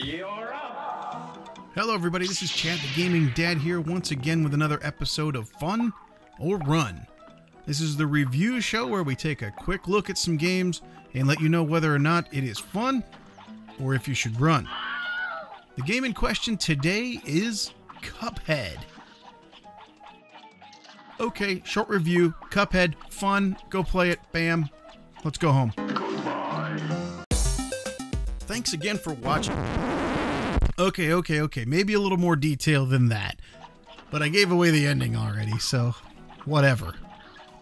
You're up. Hello everybody, this is Chad the Gaming Dad here once again with another episode of Fun or Run. This is the review show where we take a quick look at some games and let you know whether or not it is fun or if you should run. The game in question today is Cuphead. Okay, short review, Cuphead, fun, go play it, bam, let's go home. Goodbye. Thanks again for watching. Okay, maybe a little more detail than that, but I gave away the ending already, so whatever.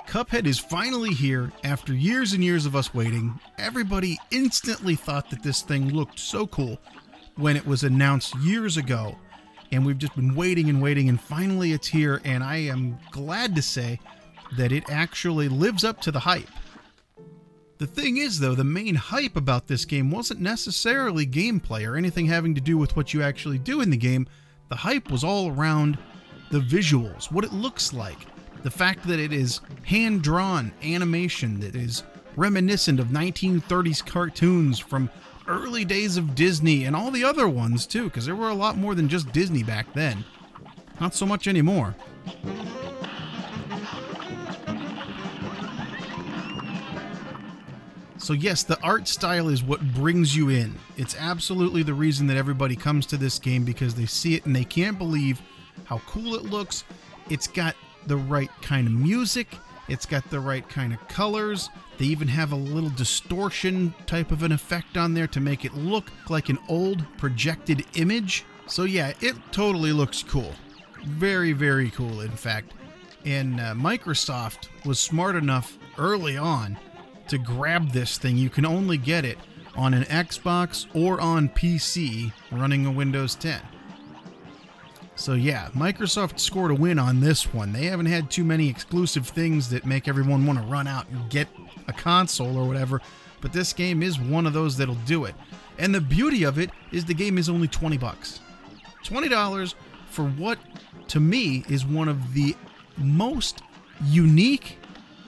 Cuphead is finally here after years and years of us waiting. Everybody instantly thought that this thing looked so cool when it was announced years ago, and we've just been waiting and finally it's here, and I am glad to say that it actually lives up to the hype. The thing is, though, the main hype about this game wasn't necessarily gameplay or anything having to do with what you actually do in the game. The hype was all around the visuals, what it looks like, the fact that it is hand-drawn animation that is reminiscent of 1930s cartoons from early days of Disney and all the other ones, too, because there were a lot more than just Disney back then. Not so much anymore. So yes, the art style is what brings you in. It's absolutely the reason that everybody comes to this game, because they see it and they can't believe how cool it looks. It's got the right kind of music. It's got the right kind of colors. They even have a little distortion type of an effect on there to make it look like an old projected image. So yeah, it totally looks cool. Very, very cool, in fact. And Microsoft was smart enough early on to grab this thing. You can only get it on an Xbox or on PC running a Windows 10. So yeah, Microsoft scored a win on this one. They haven't had too many exclusive things that make everyone want to run out and get a console or whatever, but this game is one of those that'll do it. And the beauty of it is the game is only $20. $20 for what, to me, is one of the most unique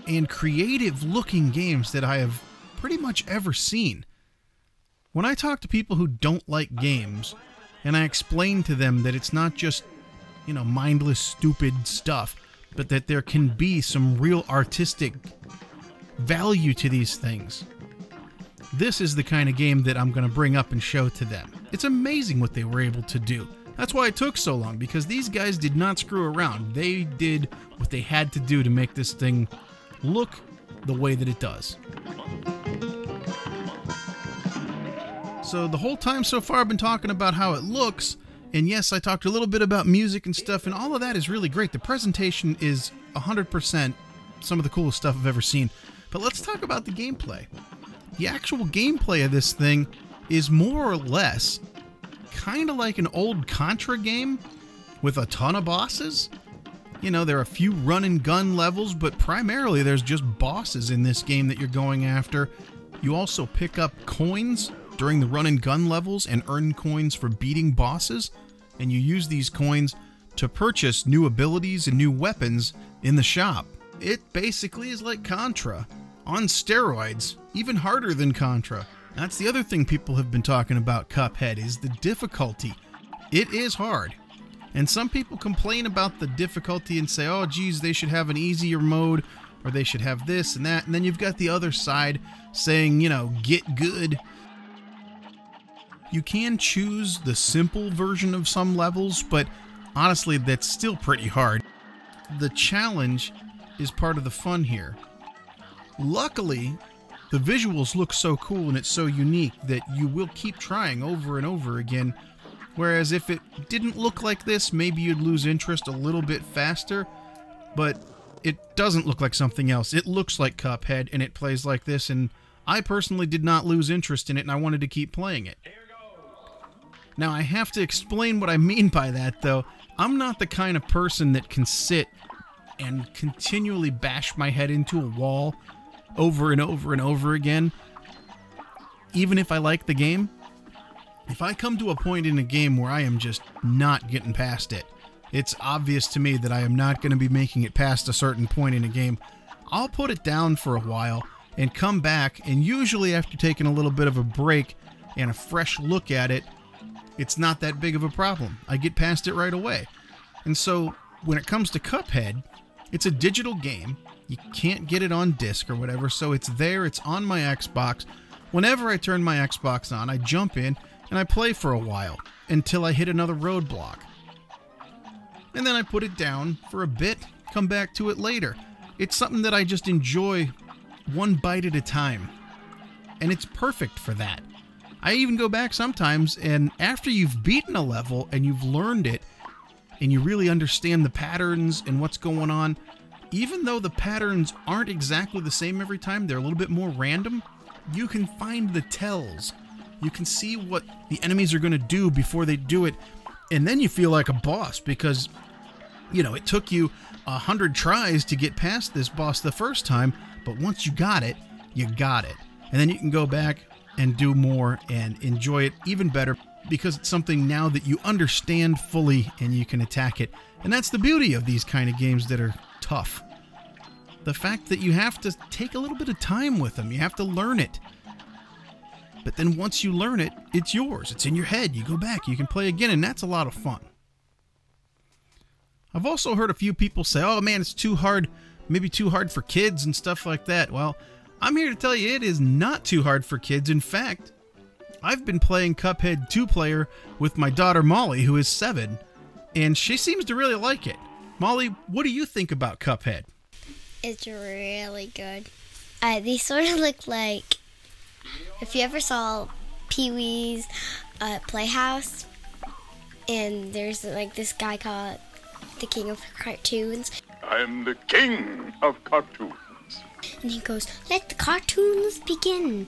and creative looking games that I have pretty much ever seen. When I talk to people who don't like games and I explain to them that it's not just, you know, mindless, stupid stuff, but that there can be some real artistic value to these things, this is the kind of game that I'm going to bring up and show to them. It's amazing what they were able to do. That's why it took so long, because these guys did not screw around. They did what they had to do to make this thing look the way that it does. So the whole time so far I've been talking about how it looks, and yes, I talked a little bit about music and stuff, and all of that is really great. The presentation is 100% some of the coolest stuff I've ever seen. But let's talk about the gameplay. The actual gameplay of this thing is more or less kind of like an old Contra game with a ton of bosses. You know, there are a few run and gun levels, but primarily there's just bosses in this game that you're going after. You also pick up coins during the run and gun levels and earn coins for beating bosses, and you use these coins to purchase new abilities and new weapons in the shop. It basically is like Contra on steroids, even harder than Contra. That's the other thing people have been talking about Cuphead, is the difficulty. It is hard. And some people complain about the difficulty and say, oh geez, they should have an easier mode, or they should have this and that. And then you've got the other side saying, you know, get good. You can choose the simple version of some levels, but honestly, that's still pretty hard. The challenge is part of the fun here. Luckily, the visuals look so cool and it's so unique that you will keep trying over and over again. Whereas if it didn't look like this, maybe you'd lose interest a little bit faster, but it doesn't look like something else. It looks like Cuphead and it plays like this, and I personally did not lose interest in it and I wanted to keep playing it. Now I have to explain what I mean by that, though. I'm not the kind of person that can sit and continually bash my head into a wall over and over and over again, even if I like the game. If I come to a point in a game where I am just not getting past it, it's obvious to me that I am not going to be making it past a certain point in a game, I'll put it down for a while and come back, and usually after taking a little bit of a break and a fresh look at it, it's not that big of a problem. I get past it right away. And so when it comes to Cuphead, it's a digital game. You can't get it on disc or whatever, so it's there, it's on my Xbox. Whenever I turn my Xbox on, I jump in and I play for a while until I hit another roadblock. And then I put it down for a bit, come back to it later. It's something that I just enjoy one bite at a time. And it's perfect for that. I even go back sometimes, and after you've beaten a level and you've learned it, and you really understand the patterns and what's going on, even though the patterns aren't exactly the same every time, they're a little bit more random, you can find the tells. You can see what the enemies are going to do before they do it, and then you feel like a boss because, you know, it took you 100 tries to get past this boss the first time, but once you got it, you got it. And then you can go back and do more and enjoy it even better because it's something now that you understand fully and you can attack it. And that's the beauty of these kind of games that are tough. The fact that you have to take a little bit of time with them. You have to learn it. But then once you learn it, it's yours. It's in your head. You go back, you can play again, and that's a lot of fun. I've also heard a few people say, oh man, it's too hard, maybe too hard for kids and stuff like that. Well, I'm here to tell you it is not too hard for kids. In fact, I've been playing Cuphead 2-player with my daughter Molly, who is 7, and she seems to really like it. Molly, what do you think about Cuphead? It's really good. They sort of look like, if you ever saw Pee-wee's Playhouse, and there's like this guy called the King of Cartoons. I'm the king of cartoons. And he goes, let the cartoons begin.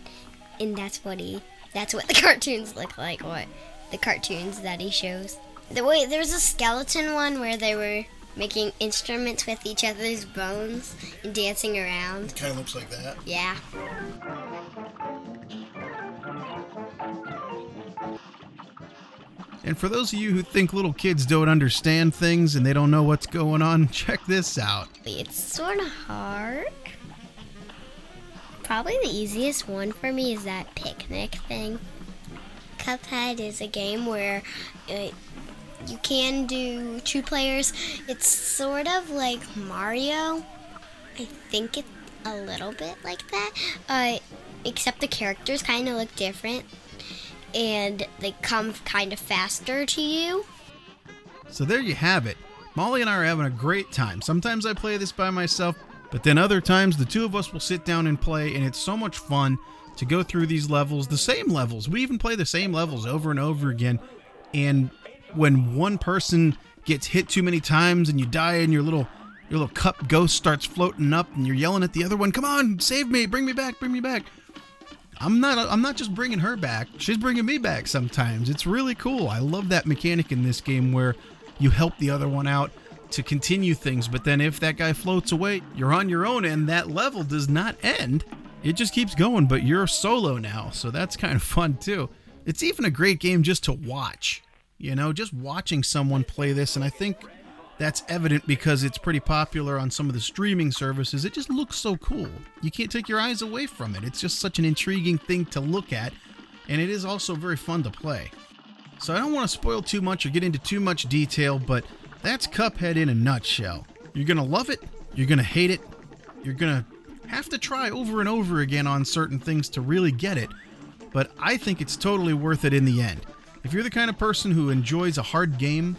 And that's what the cartoons look like, what the cartoons that he shows. There's a skeleton one where they were making instruments with each other's bones and dancing around. It kind of looks like that. Yeah. And for those of you who think little kids don't understand things and they don't know what's going on, check this out. It's sort of hard. Probably the easiest one for me is that picnic thing. Cuphead is a game where you can do 2 players. It's sort of like Mario. I think it's a little bit like that, except the characters kind of look different. And they come kind of faster to you. So there you have it. Molly and I are having a great time. Sometimes I play this by myself, but then other times the two of us will sit down and play, and it's so much fun to go through these levels, the same levels. We even play the same levels over and over again. And when one person gets hit too many times and you die and your little cup ghost starts floating up and you're yelling at the other one, come on, save me, bring me back, bring me back. I'm not just bringing her back, she's bringing me back sometimes. It's really cool. I love that mechanic in this game where you help the other one out to continue things, but then if that guy floats away, you're on your own and that level does not end. It just keeps going, but you're solo now, so that's kind of fun too. It's even a great game just to watch, you know, just watching someone play this, and I think that's evident because it's pretty popular on some of the streaming services. It just looks so cool. You can't take your eyes away from it. It's just such an intriguing thing to look at, and it is also very fun to play. So I don't want to spoil too much or get into too much detail, but that's Cuphead in a nutshell. You're going to love it. You're going to hate it. You're going to have to try over and over again on certain things to really get it, but I think it's totally worth it in the end. If you're the kind of person who enjoys a hard game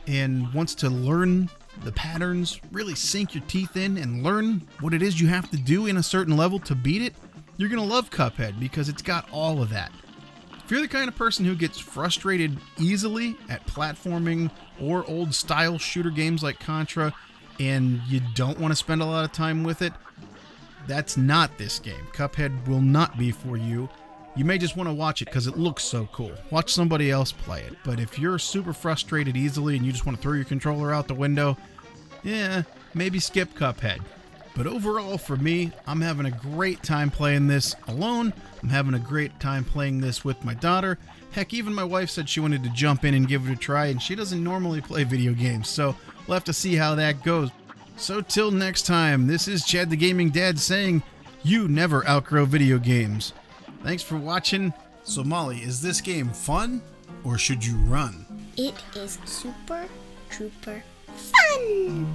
and wants to learn the patterns, really sink your teeth in and learn what it is you have to do in a certain level to beat it, you're going to love Cuphead because it's got all of that. If you're the kind of person who gets frustrated easily at platforming or old style shooter games like Contra and you don't want to spend a lot of time with it, that's not this game. Cuphead will not be for you. You may just want to watch it because it looks so cool. Watch somebody else play it. But if you're super frustrated easily and you just want to throw your controller out the window, yeah, maybe skip Cuphead. But overall, for me, I'm having a great time playing this alone. I'm having a great time playing this with my daughter. Heck, even my wife said she wanted to jump in and give it a try, and she doesn't normally play video games, so we'll have to see how that goes. So till next time, this is Chad the Gaming Dad saying, you never outgrow video games. Thanks for watching. So Molly, is this game fun or should you run? It is super trooper fun!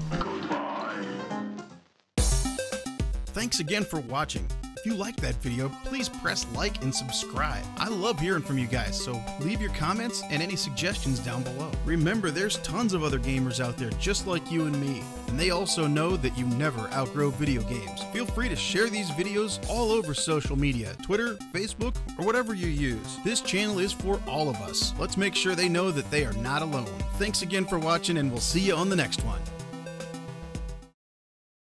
Thanks again for watching. If you liked that video, please press like and subscribe. I love hearing from you guys, so leave your comments and any suggestions down below. Remember, there's tons of other gamers out there just like you and me, and they also know that you never outgrow video games. Feel free to share these videos all over social media, Twitter, Facebook, or whatever you use. This channel is for all of us. Let's make sure they know that they are not alone. Thanks again for watching, and we'll see you on the next one.